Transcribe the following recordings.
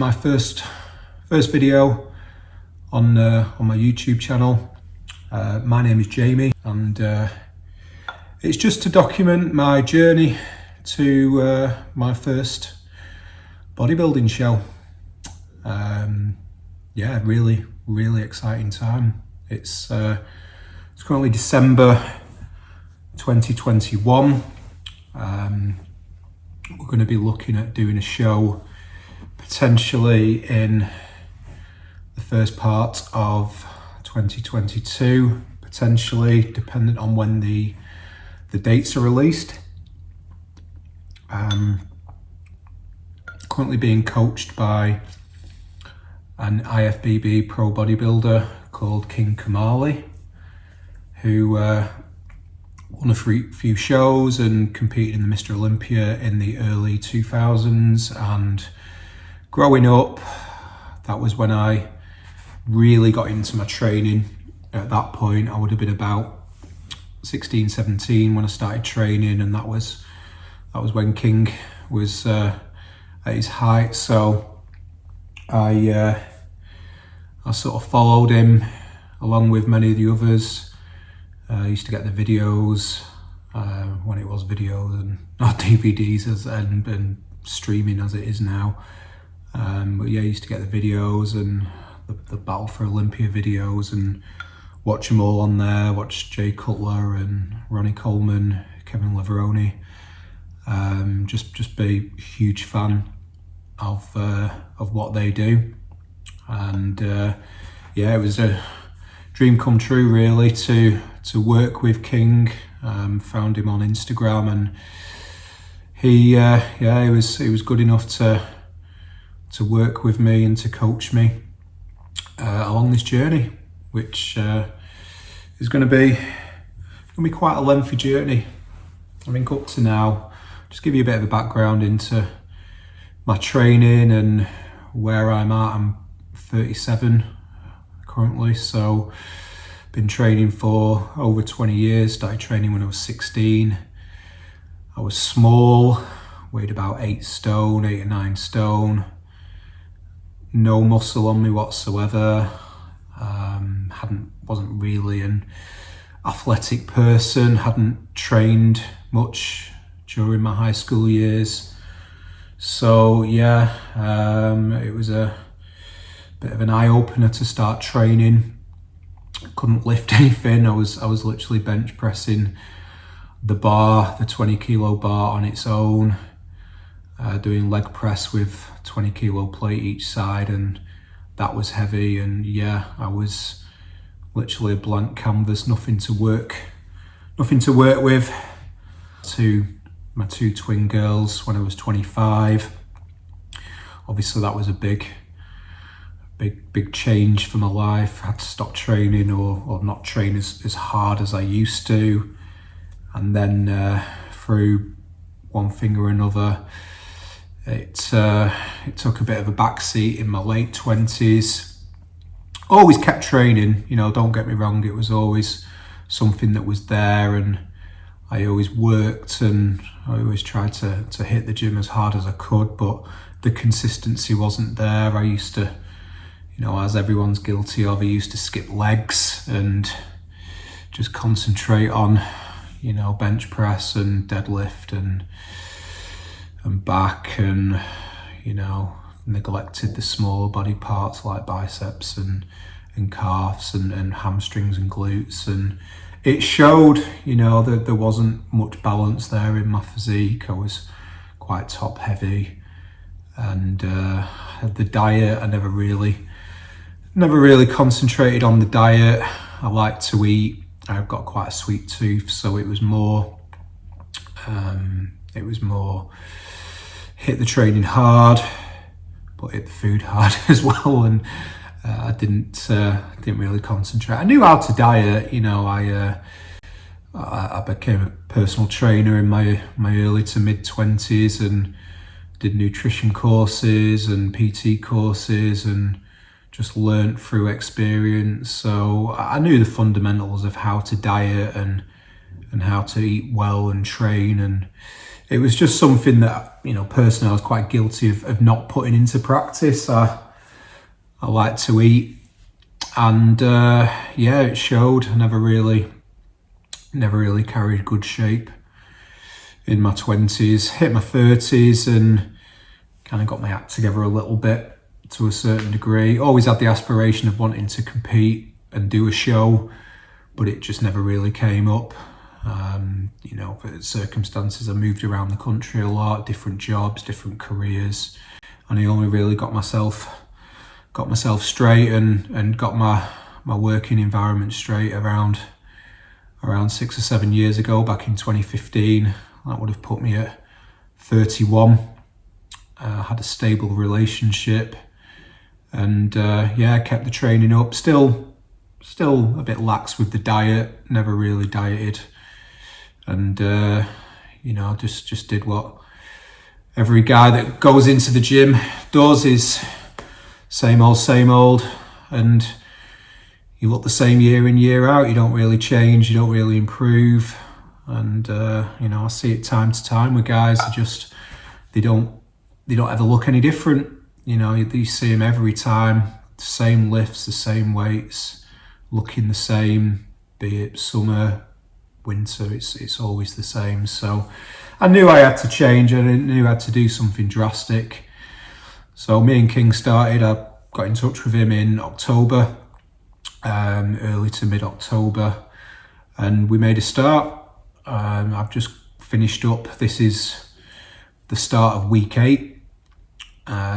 my first video on my YouTube channel. My name is Jamie, and it's just to document my journey to my first bodybuilding show. Yeah, really exciting time. It's currently December 2021. We're going to be looking at doing a show potentially in the first part of 2022, potentially, dependent on when the dates are released. Currently being coached by an IFBB pro bodybuilder called King Kamali, who won a few shows and competed in the Mr. Olympia in the early 2000s. And growing up, that was when I really got into my training. At that point, I would have been about 16, 17 when I started training, and that was when King was at his height. So I sort of followed him along with many of the others. I used to get the videos when it was videos and not DVDs and streaming as it is now. But yeah, I used to get the videos and the Battle for Olympia videos and watch them all on there. Watch Jay Cutler and Ronnie Coleman, Kevin Leveroni. Just be a huge fan of what they do. And yeah, it was a dream come true really to work with King. Found him on Instagram, and he was good enough to work with me and to coach me along this journey, which is going to be quite a lengthy journey. I think up to now, just give you a bit of a background into my training and where I'm at. I'm 37 currently, so been training for over 20 years. Started training when I was 16. I was small, weighed about 8 or 9 stone. No muscle on me whatsoever. Wasn't really an athletic person. Hadn't trained much during my high school years. So yeah, it was a bit of an eye-opener to start training. Couldn't lift anything. I was literally bench pressing the bar, the 20 kilo bar on its own, doing leg press with 20 kilo plate each side, and that was heavy. And yeah, I was literally a blank canvas, nothing to work with. To my 2 twin girls when I was 25. Obviously that was a big change for my life. I had to stop training or not train as hard as I used to. And then through one thing or another, it took a bit of a backseat in my late 20s. Always kept training, don't get me wrong, it was always something that was there, and I always worked and I always tried to hit the gym as hard as I could, but the consistency wasn't there. I used to, as everyone's guilty of, I used to skip legs and just concentrate on, bench press and deadlift and back, and, neglected the smaller body parts like biceps and calves and hamstrings and glutes. And it showed, that there wasn't much balance there in my physique. I was quite top heavy, and the diet, I never really concentrated on the diet. I like to eat. I've got quite a sweet tooth, so it was more hit the training hard, but hit the food hard as well. And I didn't really concentrate. I knew how to diet. I became a personal trainer in my early to mid 20s and did nutrition courses and PT courses and just learnt through experience. So I knew the fundamentals of how to diet and how to eat well and train, and it was just something that, you know, personally I was quite guilty of not putting into practice. I like to eat, and yeah, it showed. I never really carried good shape in my 20s, hit my 30s and kind of got my act together a little bit to a certain degree. Always had the aspiration of wanting to compete and do a show, but it just never really came up. You know, for circumstances, I moved around the country a lot, different jobs, different careers, and I only really got myself straight and got my working environment straight around 6 or 7 years ago, back in 2015. That would have put me at 31. Had a stable relationship, and yeah, kept the training up. Still a bit lax with the diet. Never really dieted, and you know, just did what every guy that goes into the gym does, is same old, and you look the same year in, year out. You don't really change, you don't really improve. And you know, I see it time to time with guys that just they don't ever look any different. You know, you see them every time, the same lifts, the same weights, looking the same, be it summer, winter, it's always the same. So I knew I had to change, and I knew I had to do something drastic. So me and King started. I got in touch with him in October, early to mid-October, and we made a start. I've just finished up. This is the start of week 8.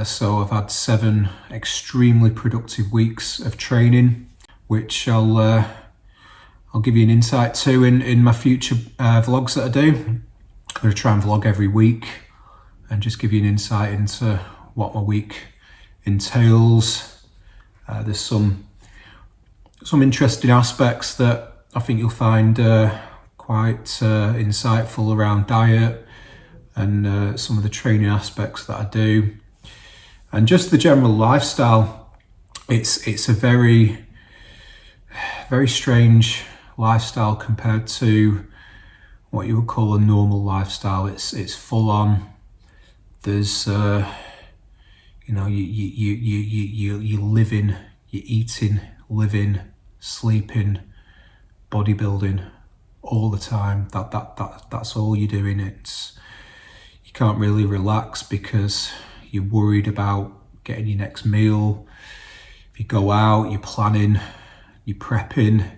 So I've had 7 extremely productive weeks of training, which I'll give you an insight to in my future vlogs that I do. I'm going to try and vlog every week and just give you an insight into what my week entails. There's some interesting aspects that I think you'll find quite insightful around diet and some of the training aspects that I do, and just the general lifestyle. It's a very strange lifestyle compared to what you would call a normal lifestyle. It's full on. There's you know, you living, you're eating, living, sleeping, bodybuilding all the time. That's all you're doing. You can't really relax because you're worried about getting your next meal. If you go out, you're planning, you're prepping,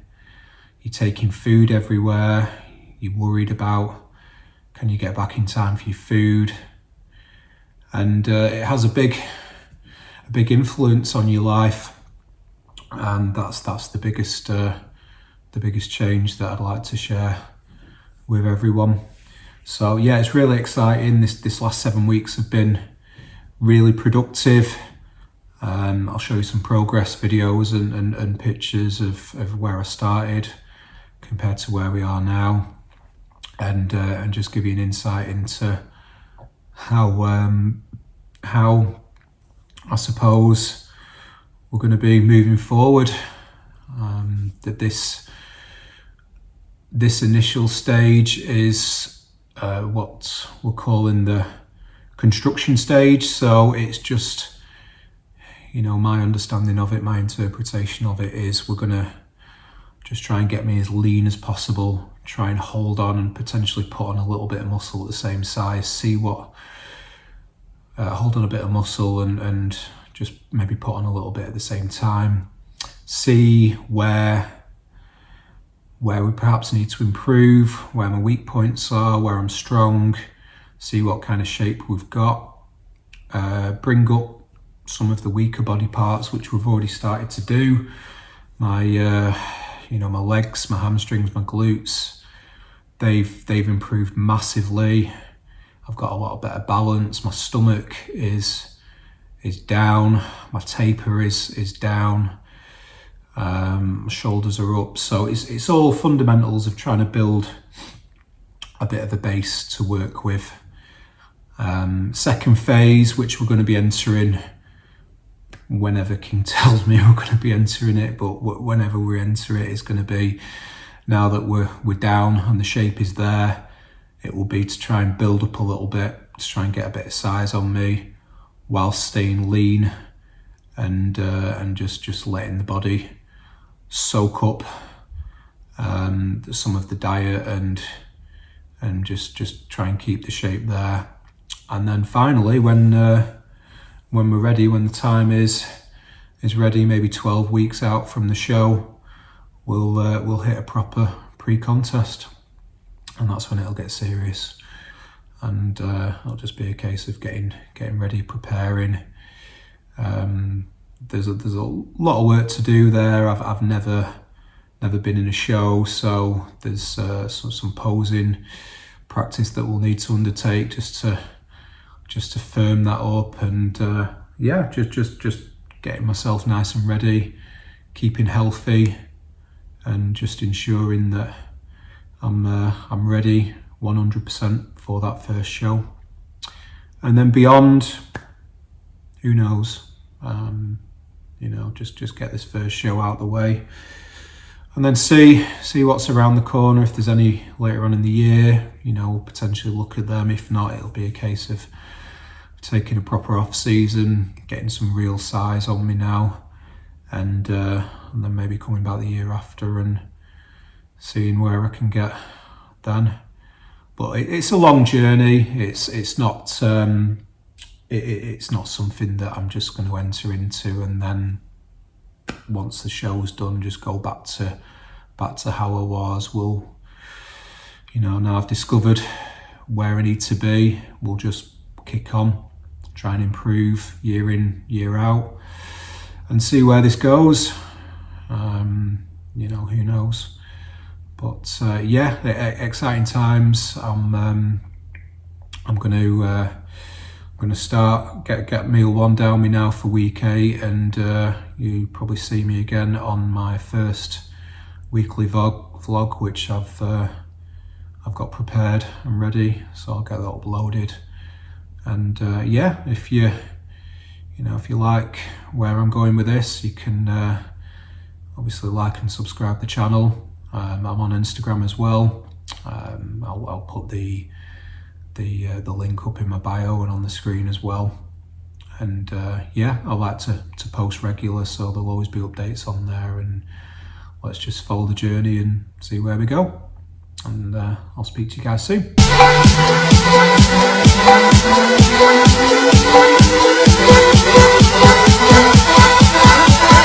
you're taking food everywhere. You're worried about, can you get back in time for your food? And it has a big influence on your life, and that's the biggest change that I'd like to share with everyone. So yeah, it's really exciting. This last 7 weeks have been really productive. I'll show you some progress videos and pictures of where I started compared to where we are now, and just give you an insight into how I suppose we're going to be moving forward. That this initial stage is what we're calling the construction stage. So it's just, you know, my understanding of it, my interpretation of it is we're going to just try and get me as lean as possible, try and hold on and potentially put on a little bit of muscle at the same size, see what, hold on a bit of muscle and just maybe put on a little bit at the same time, see where we perhaps need to improve, where my weak points are, where I'm strong, see what kind of shape we've got, bring up some of the weaker body parts, which we've already started to do. My my legs, my hamstrings, my glutes, they've improved massively. I've got a lot better balance. My stomach is down. My taper is down. My shoulders are up. So it's all fundamentals of trying to build a bit of a base to work with. Second phase, which we're going to be entering whenever King tells me we're going to be entering it, but whenever we enter it, is going to be, now that we're down and the shape is there, it will be to try and build up a little bit, to try and get a bit of size on me whilst staying lean, and just letting the body soak up some of the diet, and just try and keep the shape there. And then finally, when we're ready, when the time is ready, maybe 12 weeks out from the show, we'll hit a proper pre-contest, and that's when it'll get serious. And it'll just be a case of getting ready, preparing. There's a lot of work to do there. I've never been in a show, so there's some posing practice that we'll need to undertake just to firm that up, and just getting myself nice and ready, keeping healthy, and just ensuring that I'm ready 100% for that first show. And then beyond, who knows? Just get this first show out of the way, and then see what's around the corner. If there's any later on in the year, potentially look at them. If not, it'll be a case of taking a proper off season, getting some real size on me now, and then maybe coming back the year after and seeing where I can get then. But it's a long journey. It's not something that I'm just going to enter into and then once the show's done just go back to how I was. Now I've discovered where I need to be, we'll just kick on, try and improve year in, year out, and see where this goes. Who knows? But exciting times. I'm going to start get meal 1 down me now for week 8, and you probably see me again on my first weekly vlog, which I've got prepared and ready, so I'll get that uploaded. And if you like where I'm going with this, you can obviously like and subscribe the channel. I'm on Instagram as well. I'll put the link up in my bio and on the screen as well. And I like to post regular, so there'll always be updates on there, and let's just follow the journey and see where we go. And I'll speak to you guys soon.